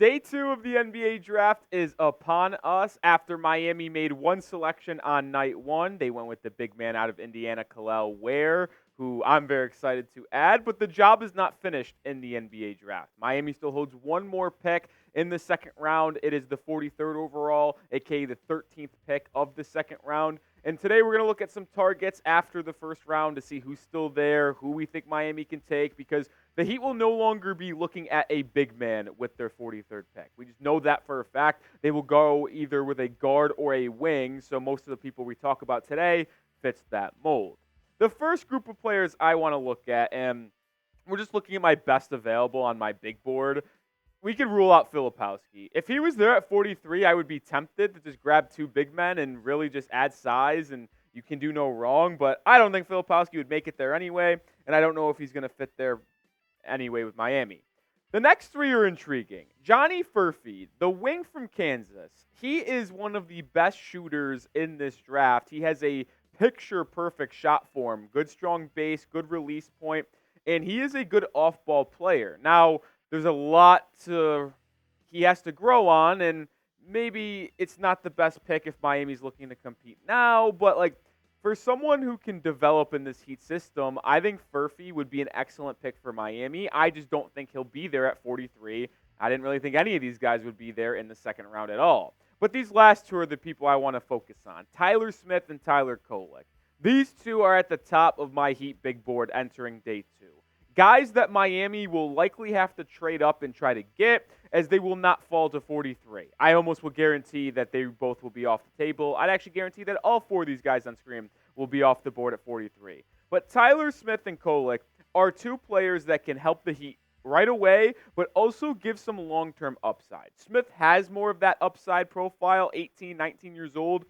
Day 2 of the NBA draft is upon us. After Miami made one selection on night 1, they went with the big man out of Indiana, Kel'el Ware, who I'm very excited to add, but the job is not finished in the NBA draft. Miami still holds one more pick in the second round. It is the 43rd overall, aka the 13th pick of the second round. And today we're going to look at some targets after the first round to see who's still there, who we think Miami can take, because the Heat will no longer be looking at a big man with their 43rd pick. We just know that for a fact. They will go either with a guard or a wing, so most of the people we talk about today fits that mold. The first group of players I want to look at, and we're just looking at my best available on my big board, we could rule out Filipowski. If he was there at 43, I would be tempted to just grab two big men and really just add size, and you can do no wrong, but I don't think Filipowski would make it there anyway, and I don't know if he's going to fit there anyway with Miami. The next three are intriguing. Johnny Furphy, the wing from Kansas, he is one of the best shooters in this draft. He has a picture-perfect shot form, good strong base, good release point, and he is a good off-ball player. Now, there's a lot he has to grow on, and maybe it's not the best pick if Miami's looking to compete now, but for someone who can develop in this Heat system, I think Furphy would be an excellent pick for Miami. I just don't think he'll be there at 43. I didn't really think any of these guys would be there in the second round at all. But these last two are the people I want to focus on, Tyler Smith and Tyler Kolek. These two are at the top of my Heat big board entering day 2. Guys that Miami will likely have to trade up and try to get, as they will not fall to 43. I almost will guarantee that they both will be off the table. I'd actually guarantee that all four of these guys on screen will be off the board at 43. But Tyler Smith and Kolek are two players that can help the Heat right away, but also give some long-term upside. Smith has more of that upside profile, 18, 19 years old,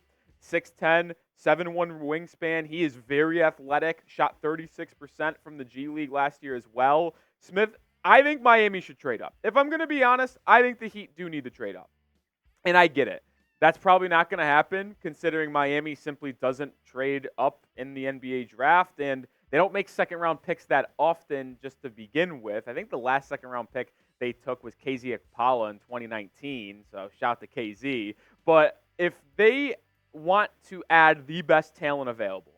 6'10", 7'1" wingspan. He is very athletic, shot 36% from the G League last year as well. Smith, I think Miami should trade up. If I'm going to be honest, I think the Heat do need to trade up. And I get it. That's probably not going to happen, considering Miami simply doesn't trade up in the NBA draft, and they don't make second-round picks that often just to begin with. I think the last second-round pick they took was KZ Okpala in 2019, so shout out to KZ. But if they want to add the best talent available,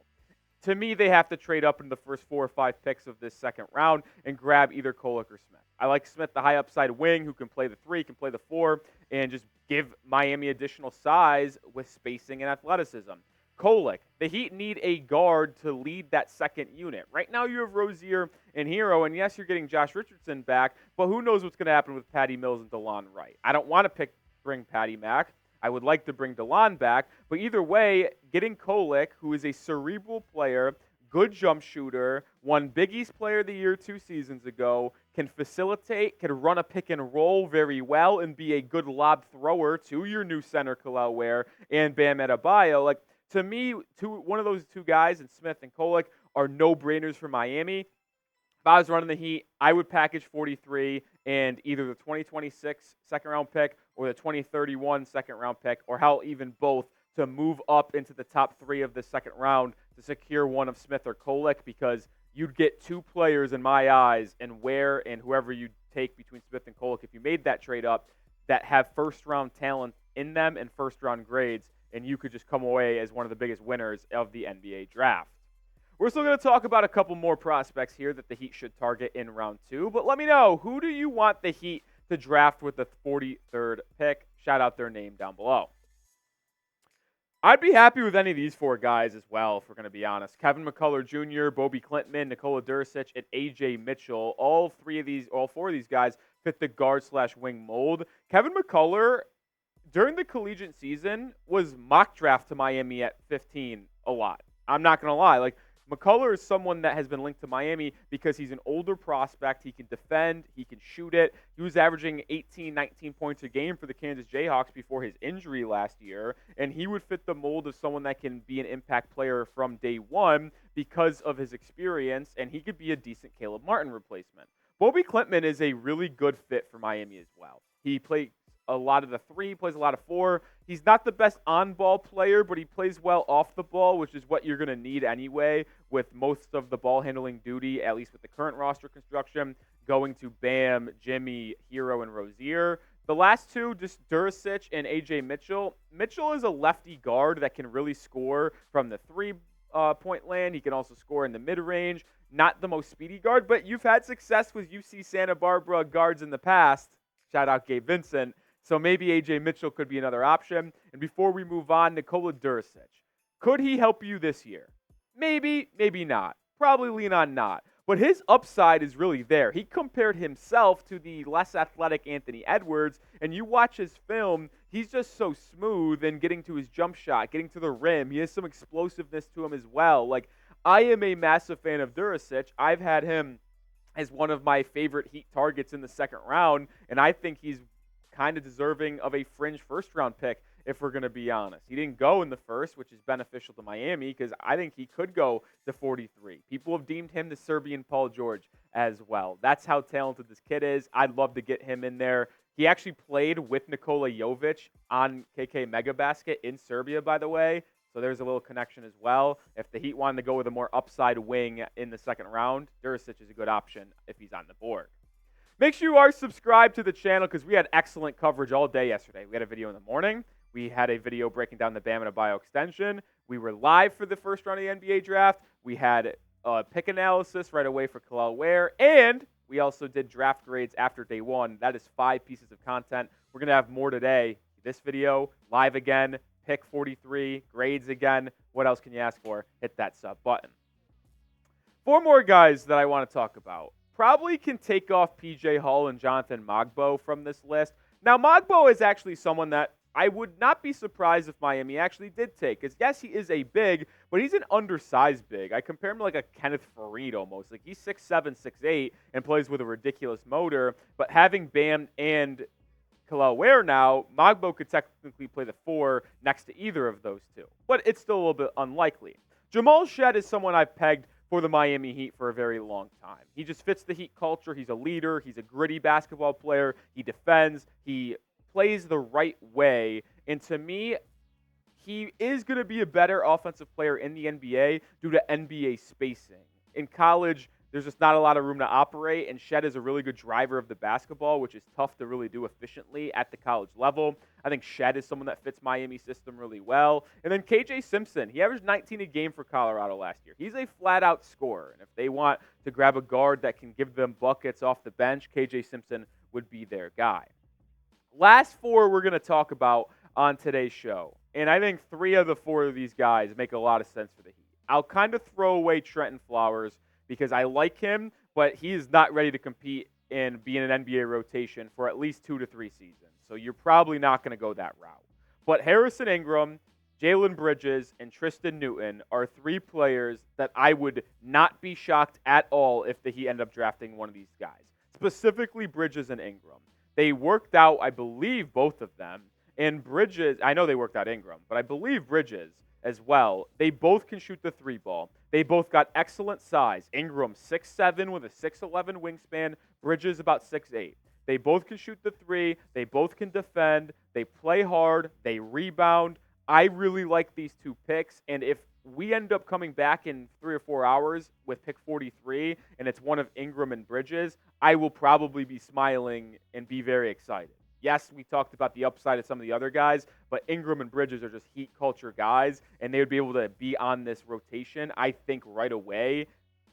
to me, they have to trade up in the first 4 or 5 picks of this second round and grab either Kolek or Smith. I like Smith, the high upside wing who can play the 3, can play the 4, and just give Miami additional size with spacing and athleticism. Kolek, the Heat need a guard to lead that second unit. Right now you have Rozier and Hero, and yes, you're getting Josh Richardson back, but who knows what's going to happen with Patty Mills and DeLon Wright. I don't want to bring Patty Mack. I would like to bring DeLon back, but either way, getting Kolek, who is a cerebral player, good jump shooter, won Big East Player of the Year 2 seasons ago, can facilitate, can run a pick and roll very well, and be a good lob thrower to your new center, Kel'el Ware, and Bam Adebayo. To me, one of those two guys, and Smith and Kolek, are no-brainers for Miami. If I was running the Heat, I would package 43 and either the 2026 second-round pick or the 2031 second-round pick, or hell, even both, to move up into the top 3 of the second round to secure one of Smith or Kolek, because you'd get 2 players in my eyes, and Ware and whoever you take between Smith and Kolek, if you made that trade up, that have first-round talent in them and first-round grades, and you could just come away as one of the biggest winners of the NBA draft. We're still going to talk about a couple more prospects here that the Heat should target in round 2, but let me know, who do you want the Heat to draft with the 43rd pick? Shout out their name down below. I'd be happy with any of these 4 guys as well, if we're going to be honest. Kevin McCullough Jr., Bobby Klintman, Nikola Djurisic, and A.J. Mitchell. All 4 of these guys fit the guard/wing mold. Kevin McCullough, during the collegiate season, was mock draft to Miami at 15 a lot. I'm not going to lie. McCullough is someone that has been linked to Miami because he's an older prospect. He can defend. He can shoot it. He was averaging 18, 19 points a game for the Kansas Jayhawks before his injury last year, and he would fit the mold of someone that can be an impact player from day one because of his experience, and he could be a decent Caleb Martin replacement. Bobby Klintman is a really good fit for Miami as well. He plays a lot of the 3, plays a lot of 4. He's not the best on-ball player, but he plays well off the ball, which is what you're going to need anyway, with most of the ball-handling duty, at least with the current roster construction, going to Bam, Jimmy, Hero, and Rozier. The last two, just Djurisic and AJ Mitchell. Mitchell is a lefty guard that can really score from the three-point land. He can also score in the mid-range. Not the most speedy guard, but you've had success with UC Santa Barbara guards in the past. Shout out Gabe Vincent. So maybe AJ Mitchell could be another option. And before we move on, Nikola Djurisic. Could he help you this year? Maybe, maybe not. Probably lean on not. But his upside is really there. He compared himself to the less athletic Anthony Edwards, and you watch his film, he's just so smooth in getting to his jump shot, getting to the rim. He has some explosiveness to him as well. Like, I am a massive fan of Djurisic. I've had him as one of my favorite Heat targets in the second round, and I think he's kind of deserving of a fringe first-round pick, if we're going to be honest. He didn't go in the first, which is beneficial to Miami because I think he could go to 43. People have deemed him the Serbian Paul George as well. That's how talented this kid is. I'd love to get him in there. He actually played with Nikola Jovic on KK Megabasket in Serbia, by the way. So there's a little connection as well. If the Heat wanted to go with a more upside wing in the second round, Djurisic is a good option if he's on the board. Make sure you are subscribed to the channel because we had excellent coverage all day yesterday. We had a video in the morning. We had a video breaking down the Bam Adebayo extension. We were live for the first round of the NBA draft. We had a pick analysis right away for Kel'el Ware. And we also did draft grades after day one. That is 5 pieces of content. We're going to have more today. This video, live again, pick 43, grades again. What else can you ask for? Hit that sub button. 4 more guys that I want to talk about. Probably can take off PJ Hall and Jonathan Mogbo from this list. Now, Mogbo is actually someone that I would not be surprised if Miami actually did take. Because, yes, he is a big, but he's an undersized big. I compare him to like a Kenneth Faried almost. Like, he's 6'7", 6'8", and plays with a ridiculous motor. But having Bam and Kel'el Ware now, Mogbo could technically play the 4 next to either of those two. But it's still a little bit unlikely. Jamal Shead is someone I've pegged for the Miami Heat for a very long time. He just fits the Heat culture. He's a leader. He's a gritty basketball player. He defends. He plays the right way. And to me, he is going to be a better offensive player in the NBA due to NBA spacing. In college, there's just not a lot of room to operate, and Shead is a really good driver of the basketball, which is tough to really do efficiently at the college level. I think Shead is someone that fits Miami's system really well. And then KJ Simpson, he averaged 19 a game for Colorado last year. He's a flat-out scorer, and if they want to grab a guard that can give them buckets off the bench, KJ Simpson would be their guy. Last 4 we're going to talk about on today's show, and I think 3 of the 4 of these guys make a lot of sense for the Heat. I'll kind of throw away Trenton Flowers because I like him, but he is not ready to compete and be in an NBA rotation for at least 2 to 3 seasons. So you're probably not going to go that route. But Harrison Ingram, Jalen Bridges, and Tristan Newton are 3 players that I would not be shocked at all if the Heat end up drafting one of these guys, specifically Bridges and Ingram. They worked out, I believe, both of them. And Bridges, I know they worked out Ingram, but I believe Bridges as well. They both can shoot the 3 ball. They both got excellent size. Ingram 6'7" with a 6'11" wingspan. Bridges about 6'8". They both can shoot the 3. They both can defend. They play hard. They rebound. I really like these 2 picks. And if we end up coming back in 3 or 4 hours with pick 43 and it's one of Ingram and Bridges, I will probably be smiling and be very excited. Yes, we talked about the upside of some of the other guys, but Ingram and Bridges are just Heat culture guys, and they would be able to be on this rotation, I think, right away.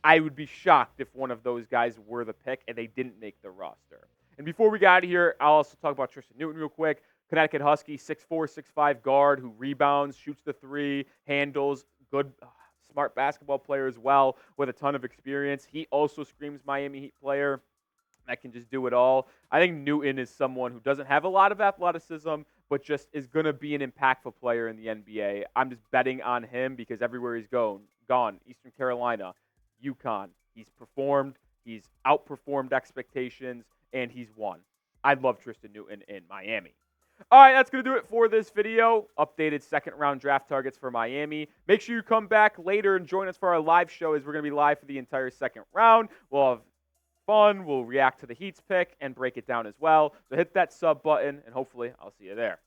I would be shocked if one of those guys were the pick and they didn't make the roster. And before we get out of here, I'll also talk about Tristan Newton real quick. Connecticut Husky, 6'4", 6'5" guard who rebounds, shoots the 3, handles, good, smart basketball player as well with a ton of experience. He also screams Miami Heat player that can just do it all. I think Newton is someone who doesn't have a lot of athleticism, but just is going to be an impactful player in the NBA. I'm just betting on him because everywhere he's gone, Eastern Carolina, UConn, he's performed, he's outperformed expectations, and he's won. I love Tristan Newton in Miami. All right, that's going to do it for this video. Updated second-round draft targets for Miami. Make sure you come back later and join us for our live show as we're going to be live for the entire second round. We'll have fun. We'll react to the Heat's pick and break it down as well. So hit that sub button, and hopefully I'll see you there.